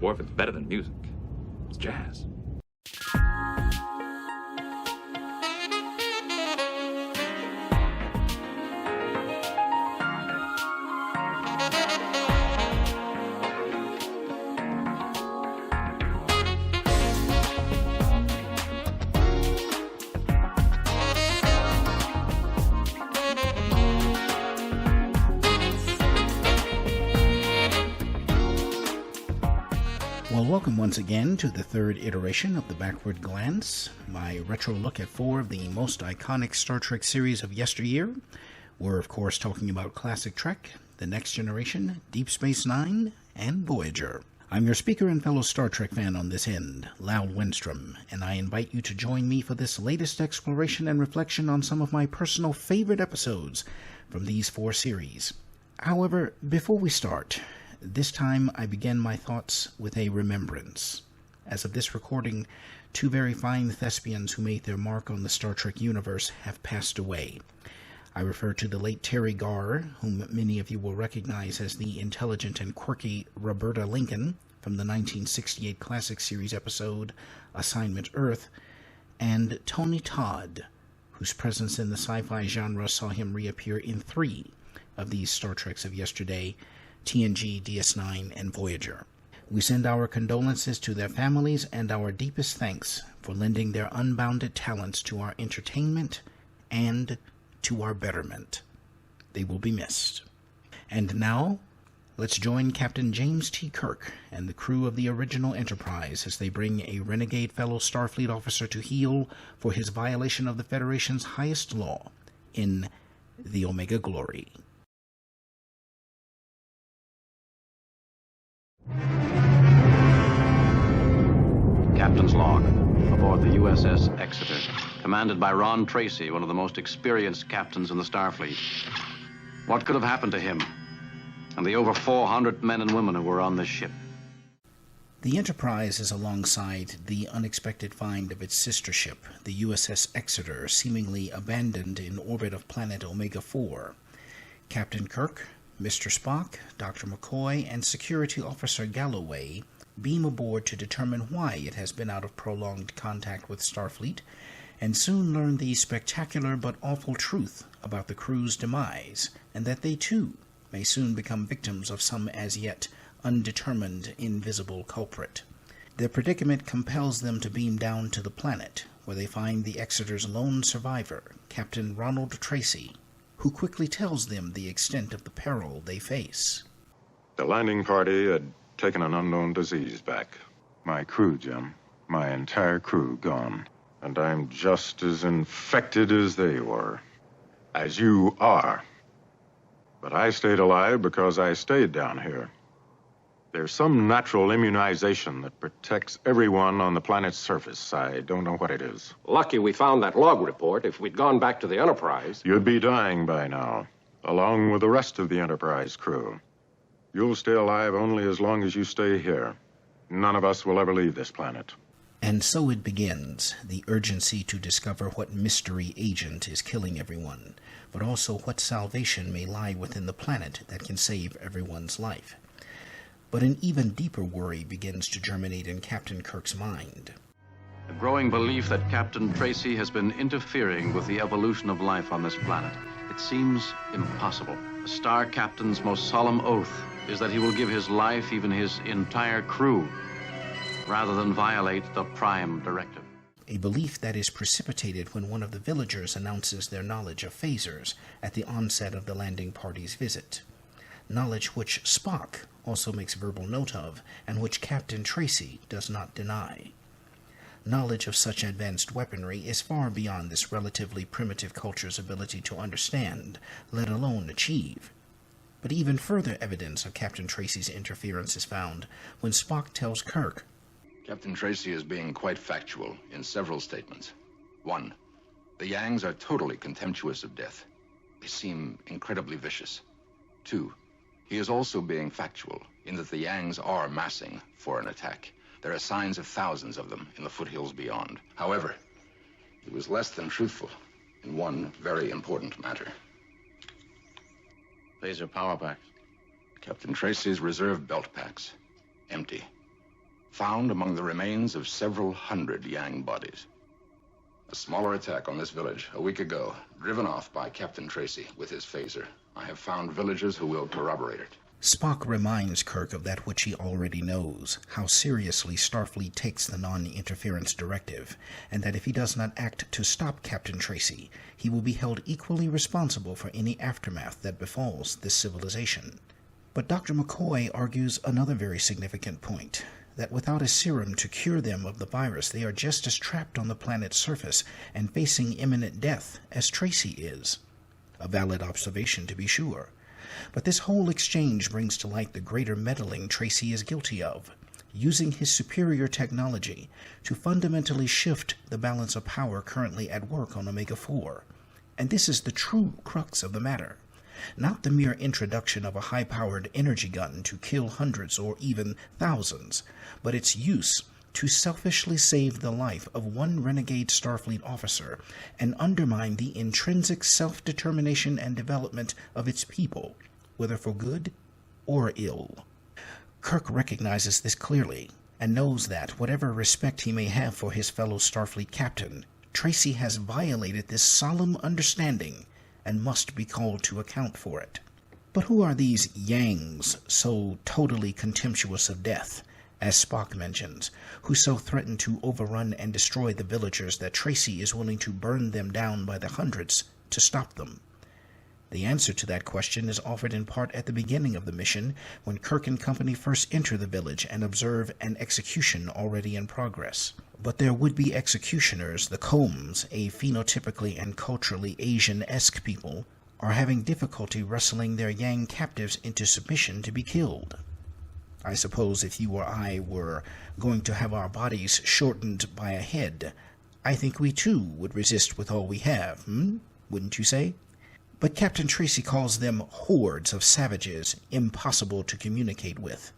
Or if it's better than music, it's jazz. Well, welcome once again to the third iteration of the Backward Glance, my retro look at 4 of the most iconic Star Trek series of yesteryear. We're, of course, talking about Classic Trek, The Next Generation, Deep Space Nine, and Voyager. I'm your speaker and fellow Star Trek fan on this end, Lal Wenstrom, and I invite you to join me for this latest exploration and reflection on some of my personal favorite episodes from these 4 series. However, before we start, this time I begin my thoughts with a remembrance. As of this recording, 2 very fine thespians who made their mark on the Star Trek universe have passed away. I refer to the late Terry Garr, whom many of you will recognize as the intelligent and quirky Roberta Lincoln from the 1968 classic series episode Assignment Earth, and Tony Todd, whose presence in the sci-fi genre saw him reappear in 3 of these Star Treks of yesterday, TNG, DS9, and Voyager. We send our condolences to their families and our deepest thanks for lending their unbounded talents to our entertainment and to our betterment. They will be missed. And now, let's join Captain James T. Kirk and the crew of the original Enterprise as they bring a renegade fellow Starfleet officer to heel for his violation of the Federation's highest law in the Omega Glory. Captain's log aboard the USS Exeter, commanded by Ron Tracy, one of the most experienced captains in the Starfleet. What could have happened to him and the over 400 men and women who were on this ship? The Enterprise is alongside the unexpected find of its sister ship, the USS Exeter, seemingly abandoned in orbit of planet Omega-4. Captain Kirk, Mr. Spock, Dr. McCoy, and Security Officer Galloway beam aboard to determine why it has been out of prolonged contact with Starfleet, and soon learn the spectacular but awful truth about the crew's demise, and that they too may soon become victims of some as yet undetermined invisible culprit. Their predicament compels them to beam down to the planet, where they find the Exeter's lone survivor, Captain Ronald Tracy, who quickly tells them the extent of the peril they face. The landing party had taken an unknown disease back. My crew, Jim. My entire crew gone. And I'm just as infected as they were. As you are. But I stayed alive because I stayed down here. There's some natural immunization that protects everyone on the planet's surface. I don't know what it is. Lucky we found that log report. If we'd gone back to the Enterprise... You'd be dying by now, along with the rest of the Enterprise crew. You'll stay alive only as long as you stay here. None of us will ever leave this planet. And so it begins, the urgency to discover what mystery agent is killing everyone, but also what salvation may lie within the planet that can save everyone's life. But an even deeper worry begins to germinate in Captain Kirk's mind. A growing belief that Captain Tracy has been interfering with the evolution of life on this planet. It seems impossible. The Star Captain's most solemn oath is that he will give his life, even his entire crew, rather than violate the Prime Directive. A belief that is precipitated when one of the villagers announces their knowledge of phasers at the onset of the landing party's visit. Knowledge which Spock also makes verbal note of, and which Captain Tracy does not deny. Knowledge of such advanced weaponry is far beyond this relatively primitive culture's ability to understand, let alone achieve. But even further evidence of Captain Tracy's interference is found when Spock tells Kirk, Captain Tracy is being quite factual in several statements. 1, the Yangs are totally contemptuous of death. They seem incredibly vicious. 2, he is also being factual in that the Yangs are massing for an attack. There are signs of thousands of them in the foothills beyond. However, he was less than truthful in one very important matter. Laser power packs. Captain Tracy's reserve belt packs. Empty. found among the remains of several hundred Yang bodies. A smaller attack on this village a week ago, driven off by Captain Tracy with his phaser. I have found villagers who will corroborate it. Spock reminds Kirk of that which he already knows, how seriously Starfleet takes the non-interference directive, and that if he does not act to stop Captain Tracy, he will be held equally responsible for any aftermath that befalls this civilization. But Dr. McCoy argues another very significant point, that without a serum to cure them of the virus, they are just as trapped on the planet's surface and facing imminent death as Tracy is. A valid observation, to be sure. But this whole exchange brings to light the greater meddling Tracy is guilty of, using his superior technology to fundamentally shift the balance of power currently at work on Omega-4. And this is the true crux of the matter. Not the mere introduction of a high-powered energy gun to kill hundreds or even thousands, but its use to selfishly save the life of one renegade Starfleet officer and undermine the intrinsic self-determination and development of its people, whether for good or ill. Kirk recognizes this clearly and knows that, whatever respect he may have for his fellow Starfleet captain, Tracy has violated this solemn understanding and must be called to account for it. But who are these Yangs so totally contemptuous of death, as Spock mentions, who so threaten to overrun and destroy the villagers that Tracy is willing to burn them down by the hundreds to stop them? The answer to that question is offered in part at the beginning of the mission, when Kirk and company first enter the village and observe an execution already in progress. But their would-be executioners, the Combs, a phenotypically and culturally Asian-esque people, are having difficulty wrestling their Yang captives into submission to be killed. I suppose if you or I were going to have our bodies shortened by a head, I think we too would resist with all we have, wouldn't you say? But Captain Tracy calls them hordes of savages impossible to communicate with.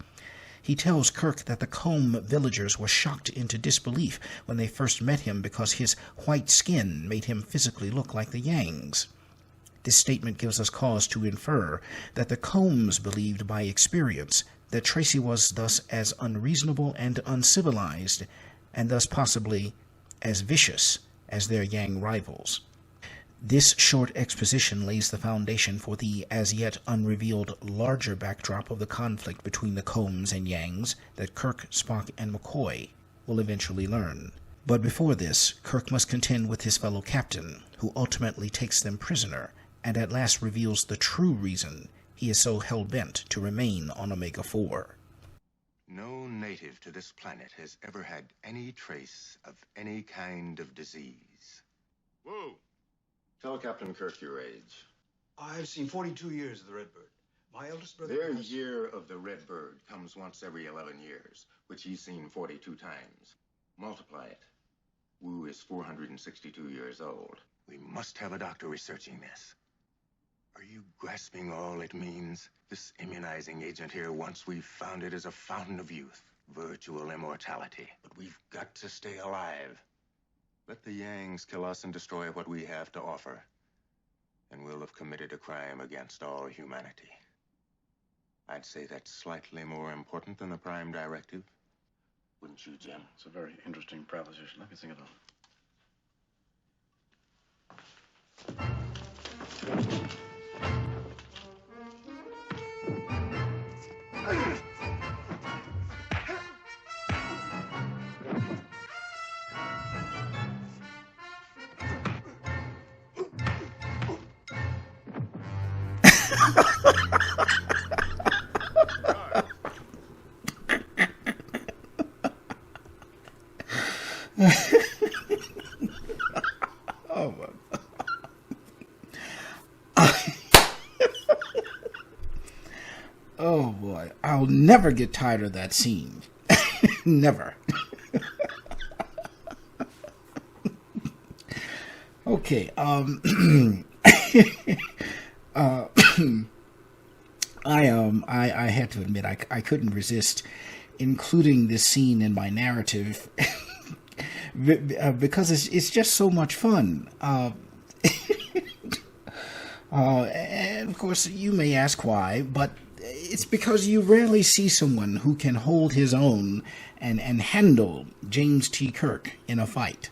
He tells Kirk that the Combe villagers were shocked into disbelief when they first met him because his white skin made him physically look like the Yangs. This statement gives us cause to infer that the Combs believed by experience that Tracy was thus as unreasonable and uncivilized, and thus possibly as vicious as their Yang rivals. This short exposition lays the foundation for the as yet unrevealed larger backdrop of the conflict between the Combs and Yangs that Kirk, Spock, and McCoy will eventually learn. But before this, Kirk must contend with his fellow captain, who ultimately takes them prisoner, and at last reveals the true reason he is so hell-bent to remain on Omega-4. No native to this planet has ever had any trace of any kind of disease. Whoa! Tell Captain Kirk your age. I've seen 42 years of the Redbird. My eldest brother... Their year of the Redbird comes once every 11 years, which he's seen 42 times. Multiply it. Wu is 462 years old. We must have a doctor researching this. Are you grasping all it means? This immunizing agent here, once we've found it, is a fountain of youth. Virtual immortality. But we've got to stay alive. Let the Yangs kill us and destroy what we have to offer, and we'll have committed a crime against all humanity. I'd say that's slightly more important than the Prime Directive. Wouldn't you, Jim? It's a very interesting proposition. Let me think it over. Oh, my. Oh, boy. I'll never get tired of that scene. Never. Okay, I had to admit I couldn't resist including this scene in my narrative because it's just so much fun. And of course, you may ask why, but it's because you rarely see someone who can hold his own and handle James T. Kirk in a fight.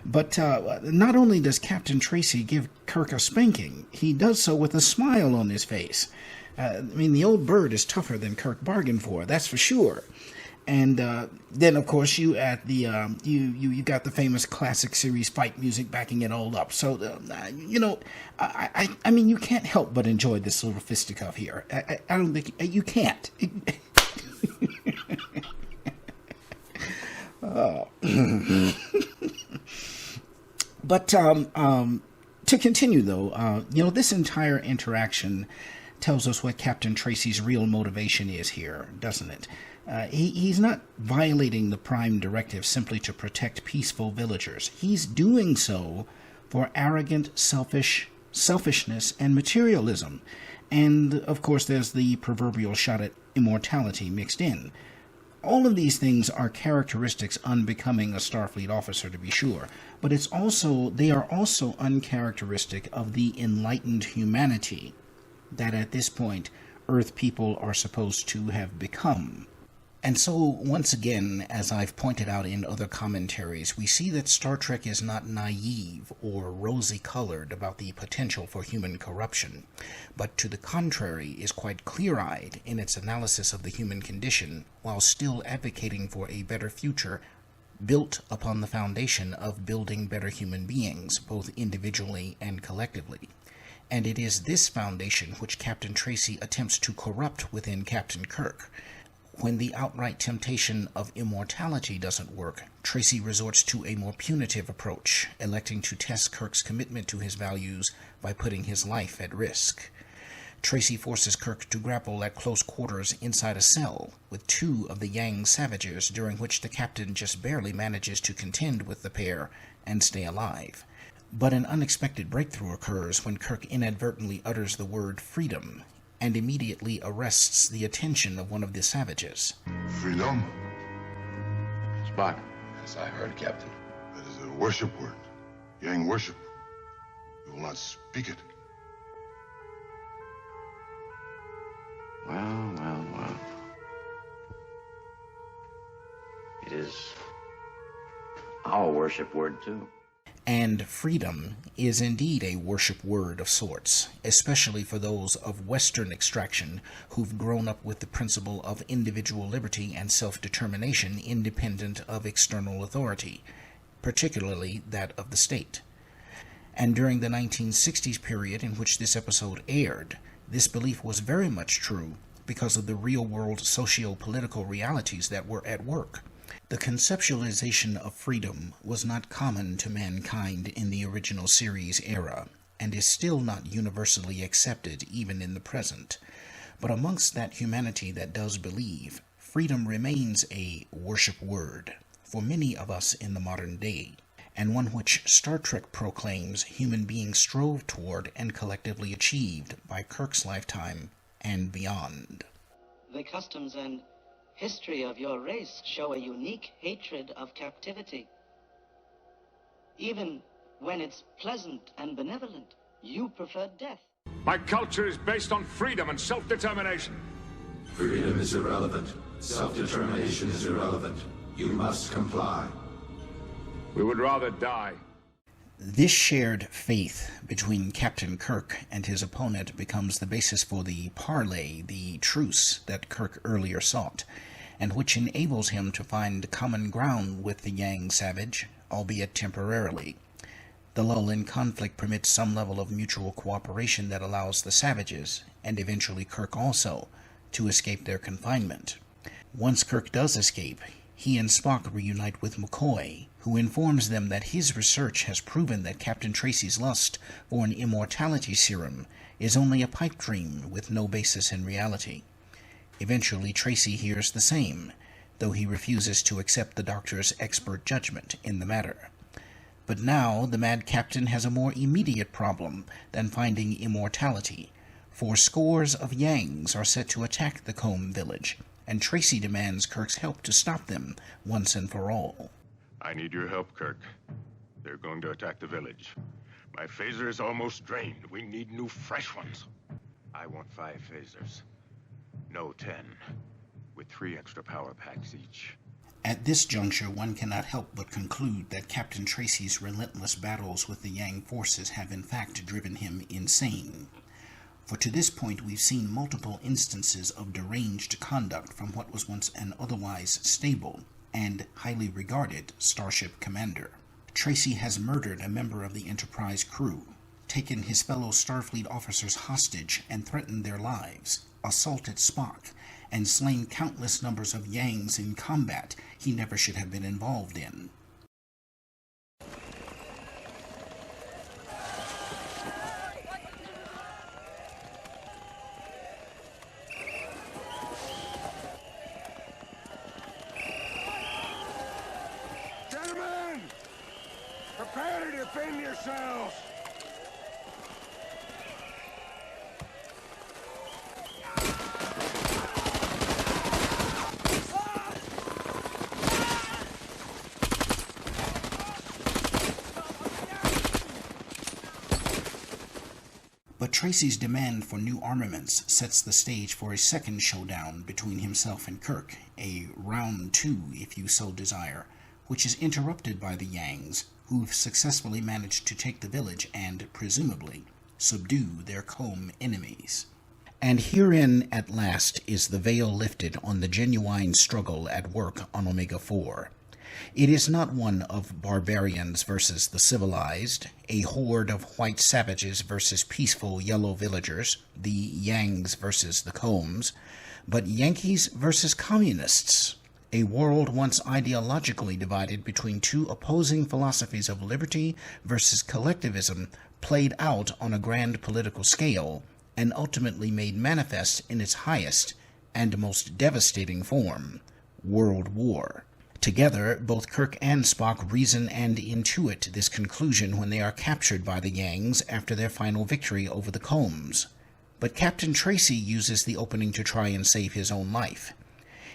But not only does Captain Tracy give Kirk a spanking, he does so with a smile on his face. I mean, the old bird is tougher than Kirk bargained for, that's for sure. And then, of course, you add the you got the famous classic series fight music backing it all up. So, I mean, you can't help but enjoy this little fisticuff here. I don't think you can't. But to continue, though, this entire interaction tells us what Captain Tracy's real motivation is here, doesn't it? He's not violating the Prime Directive simply to protect peaceful villagers. He's doing so for arrogant, selfishness and materialism. And, of course, there's the proverbial shot at immortality mixed in. All of these things are characteristics unbecoming a Starfleet officer, to be sure, but they are also uncharacteristic of the enlightened humanity that at this point Earth people are supposed to have become. And so, once again, as I've pointed out in other commentaries, we see that Star Trek is not naive or rosy-colored about the potential for human corruption, but to the contrary is quite clear-eyed in its analysis of the human condition, while still advocating for a better future built upon the foundation of building better human beings, both individually and collectively. And it is this foundation which Captain Tracy attempts to corrupt within Captain Kirk. When the outright temptation of immortality doesn't work, Tracy resorts to a more punitive approach, electing to test Kirk's commitment to his values by putting his life at risk. Tracy forces Kirk to grapple at close quarters inside a cell with two of the Yang savages, during which the captain just barely manages to contend with the pair and stay alive. But an unexpected breakthrough occurs when Kirk inadvertently utters the word freedom, and immediately arrests the attention of one of the savages. Freedom? Spock. As I heard, Captain. That is a worship word. Yang worship. You will not speak it. Well. It is our worship word, too. And freedom is indeed a worship word of sorts, especially for those of Western extraction who've grown up with the principle of individual liberty and self-determination independent of external authority, particularly that of the state. And during the 1960s period in which this episode aired, this belief was very much true because of the real-world socio-political realities that were at work. The conceptualization of freedom was not common to mankind in the original series era, and is still not universally accepted even in the present. But amongst that humanity that does believe, freedom remains a worship word for many of us in the modern day, and one which Star Trek proclaims human beings strove toward and collectively achieved by Kirk's lifetime and beyond. The customs and history of your race show a unique hatred of captivity. Even when it's pleasant and benevolent, you prefer death. My culture is based on freedom and self-determination. Freedom is irrelevant. Self-determination is irrelevant. You must comply. We would rather die. This shared faith between Captain Kirk and his opponent becomes the basis for the parley, the truce that Kirk earlier sought, and which enables him to find common ground with the Yang savage, albeit temporarily. The lull in conflict permits some level of mutual cooperation that allows the savages, and eventually Kirk also, to escape their confinement. Once Kirk does escape, he and Spock reunite with McCoy, who informs them that his research has proven that Captain Tracy's lust for an immortality serum is only a pipe dream with no basis in reality. Eventually, Tracy hears the same, though he refuses to accept the doctor's expert judgment in the matter. But now, the Mad Captain has a more immediate problem than finding immortality, for scores of Yangs are set to attack the Combe village, and Tracy demands Kirk's help to stop them once and for all. I need your help, Kirk. They're going to attack the village. My phaser is almost drained. We need new, fresh ones. I want 5 phasers. No 10. With 3 extra power packs each. At this juncture, one cannot help but conclude that Captain Tracy's relentless battles with the Yang forces have in fact driven him insane. For to this point we've seen multiple instances of deranged conduct from what was once an otherwise stable and highly regarded Starship commander. Tracy has murdered a member of the Enterprise crew, taken his fellow Starfleet officers hostage and threatened their lives, assaulted Spock, and slain countless numbers of Yangs in combat he never should have been involved in. Gentlemen! Prepare to defend yourselves! But Tracy's demand for new armaments sets the stage for a second showdown between himself and Kirk, a round 2 if you so desire, which is interrupted by the Yangs, who've successfully managed to take the village and, presumably, subdue their comb enemies. And herein at last is the veil lifted on the genuine struggle at work on Omega-4. It is not one of barbarians versus the civilized, a horde of white savages versus peaceful yellow villagers, the Yangs versus the Combs, but Yankees versus communists, a world once ideologically divided between 2 opposing philosophies of liberty versus collectivism played out on a grand political scale and ultimately made manifest in its highest and most devastating form, World War. Together, both Kirk and Spock reason and intuit this conclusion when they are captured by the Yangs after their final victory over the Combs. But Captain Tracy uses the opening to try and save his own life.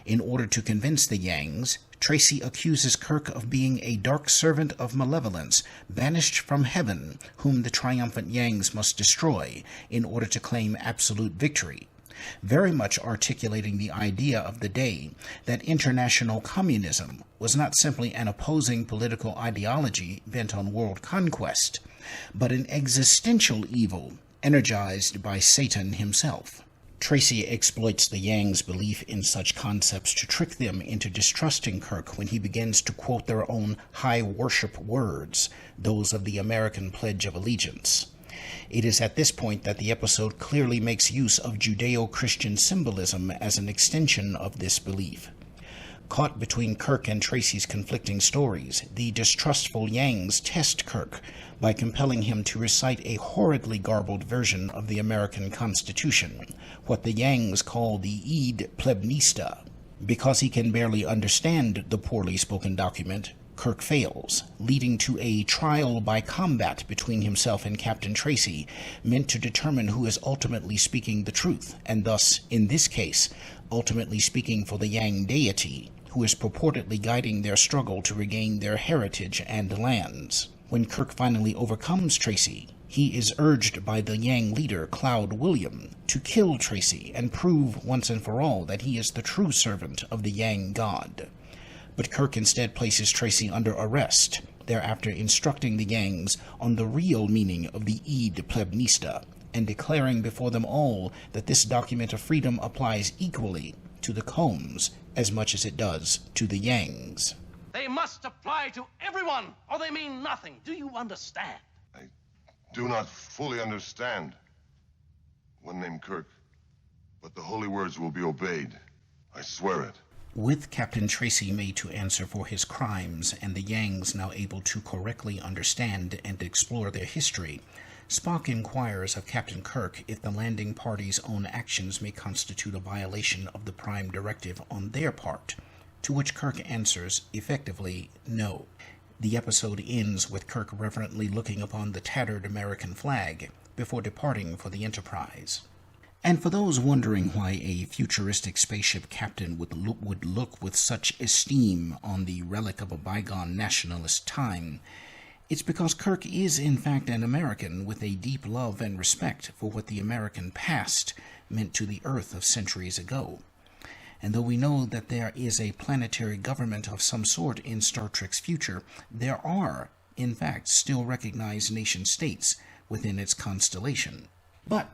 In order to convince the Yangs, Tracy accuses Kirk of being a dark servant of malevolence, banished from heaven, whom the triumphant Yangs must destroy in order to claim absolute victory, very much articulating the idea of the day that international communism was not simply an opposing political ideology bent on world conquest, but an existential evil energized by Satan himself. Tracy exploits the Yangs' belief in such concepts to trick them into distrusting Kirk when he begins to quote their own high worship words, those of the American Pledge of Allegiance. It is at this point that the episode clearly makes use of Judeo-Christian symbolism as an extension of this belief. Caught between Kirk and Tracy's conflicting stories, the distrustful Yangs test Kirk by compelling him to recite a horridly garbled version of the American Constitution, what the Yangs call the Id Plebnista. Because he can barely understand the poorly spoken document, Kirk fails, leading to a trial by combat between himself and Captain Tracy, meant to determine who is ultimately speaking the truth, and thus, in this case, ultimately speaking for the Yang deity, who is purportedly guiding their struggle to regain their heritage and lands. When Kirk finally overcomes Tracy, he is urged by the Yang leader, Cloud William, to kill Tracy and prove once and for all that he is the true servant of the Yang god. But Kirk instead places Tracy under arrest, thereafter instructing the Yangs on the real meaning of the Id Plebnista, and declaring before them all that this document of freedom applies equally to the Combs as much as it does to the Yangs. They must apply to everyone, or they mean nothing. Do you understand? I do not fully understand. One named Kirk, but the holy words will be obeyed. I swear it. With Captain Tracy made to answer for his crimes and the Yangs now able to correctly understand and explore their history, Spock inquires of Captain Kirk if the landing party's own actions may constitute a violation of the Prime Directive on their part, to which Kirk answers effectively no. The episode ends with Kirk reverently looking upon the tattered American flag before departing for the Enterprise. And for those wondering why a futuristic spaceship captain would look with such esteem on the relic of a bygone nationalist time, It's because Kirk is in fact an American with a deep love and respect for what the American past meant to the Earth of centuries ago. And though we know that there is a planetary government of some sort in Star Trek's future, there are, in fact, still recognized nation-states within its constellation. But,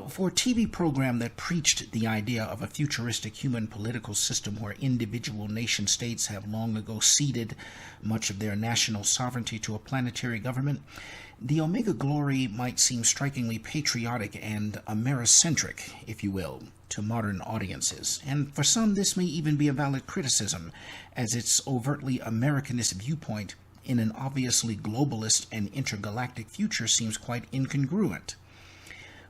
for a TV program that preached the idea of a futuristic human political system where individual nation-states have long ago ceded much of their national sovereignty to a planetary government, the Omega Glory might seem strikingly patriotic and Americentric, if you will, to modern audiences. And for some, this may even be a valid criticism, as its overtly Americanist viewpoint in an obviously globalist and intergalactic future seems quite incongruent.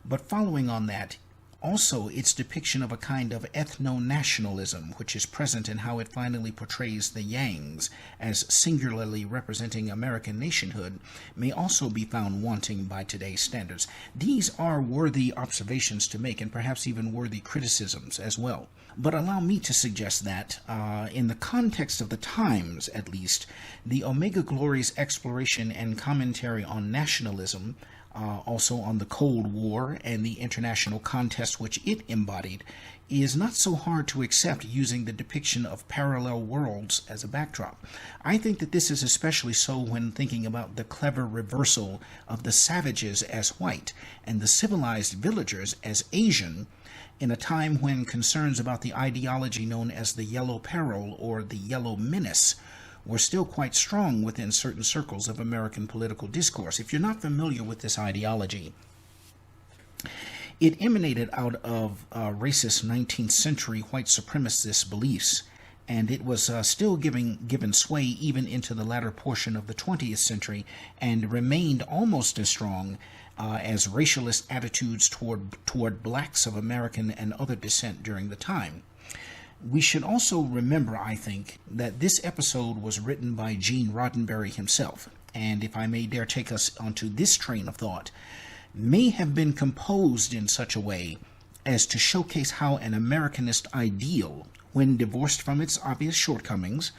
But following on that, also its depiction of a kind of ethno-nationalism which is present in how it finally portrays the Yangs as singularly representing American nationhood may also be found wanting by today's standards. These are worthy observations to make, and perhaps even worthy criticisms as well. But allow me to suggest that, in the context of the times at least, the Omega Glory's exploration and commentary on nationalism, also on the Cold War and the international contest which it embodied, is not so hard to accept using the depiction of parallel worlds as a backdrop. I think that this is especially so when thinking about the clever reversal of the savages as white and the civilized villagers as Asian, in a time when concerns about the ideology known as the Yellow Peril or the Yellow Menace were still quite strong within certain circles of American political discourse. If you're not familiar with this ideology, it emanated out of racist 19th century white supremacist beliefs, and it was still given sway even into the latter portion of the 20th century, and remained almost as strong as racialist attitudes toward blacks of American and other descent during the time. We should also remember, I think, that this episode was written by Gene Roddenberry himself, and if I may dare take us onto this train of thought, may have been composed in such a way as to showcase how an Americanist ideal, when divorced from its obvious shortcomings,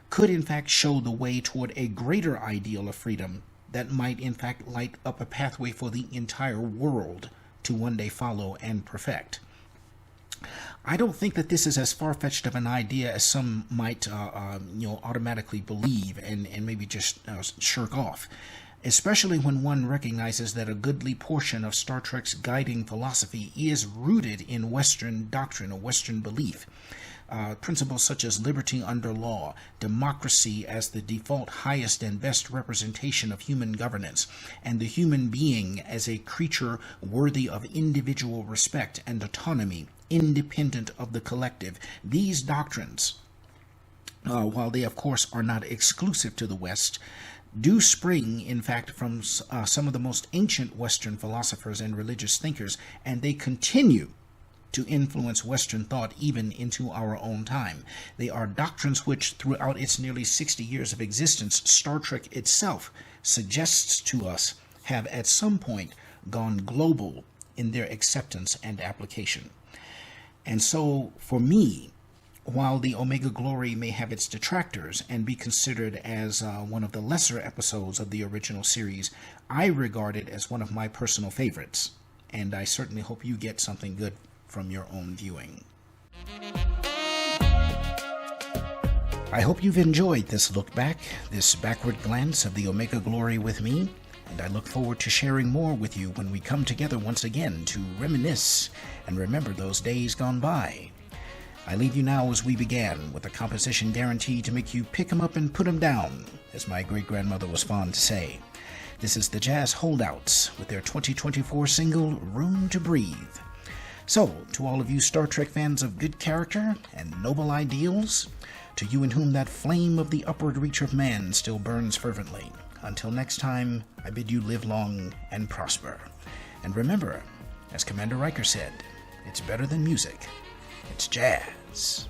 could in fact show the way toward a greater ideal of freedom that might in fact light up a pathway for the entire world to one day follow and perfect. I don't think that this is as far-fetched of an idea as some might automatically believe and maybe just shirk off, especially when one recognizes that a goodly portion of Star Trek's guiding philosophy is rooted in Western doctrine or Western belief. Principles such as liberty under law, democracy as the default highest and best representation of human governance, and the human being as a creature worthy of individual respect and autonomy, independent of the collective. These doctrines, while they of course are not exclusive to the West, do spring, in fact, from some of the most ancient Western philosophers and religious thinkers, and they continue to influence Western thought even into our own time. They are doctrines which, throughout its nearly 60 years of existence, Star Trek itself suggests to us have at some point gone global in their acceptance and application. And so, for me, while the Omega Glory may have its detractors and be considered as one of the lesser episodes of the original series, I regard it as one of my personal favorites, and I certainly hope you get something good from your own viewing. I hope you've enjoyed this look back, this backward glance of the Omega Glory with me, and I look forward to sharing more with you when we come together once again to reminisce and remember those days gone by. I leave you now as we began, with a composition guaranteed to make you pick 'em up and put 'em down, as my great-grandmother was fond to say. This is the Jazz Holdouts with their 2024 single, Room to Breathe. So, to all of you Star Trek fans of good character and noble ideals, to you in whom that flame of the upward reach of man still burns fervently, until next time, I bid you live long and prosper. And remember, as Commander Riker said, it's better than music, it's jazz.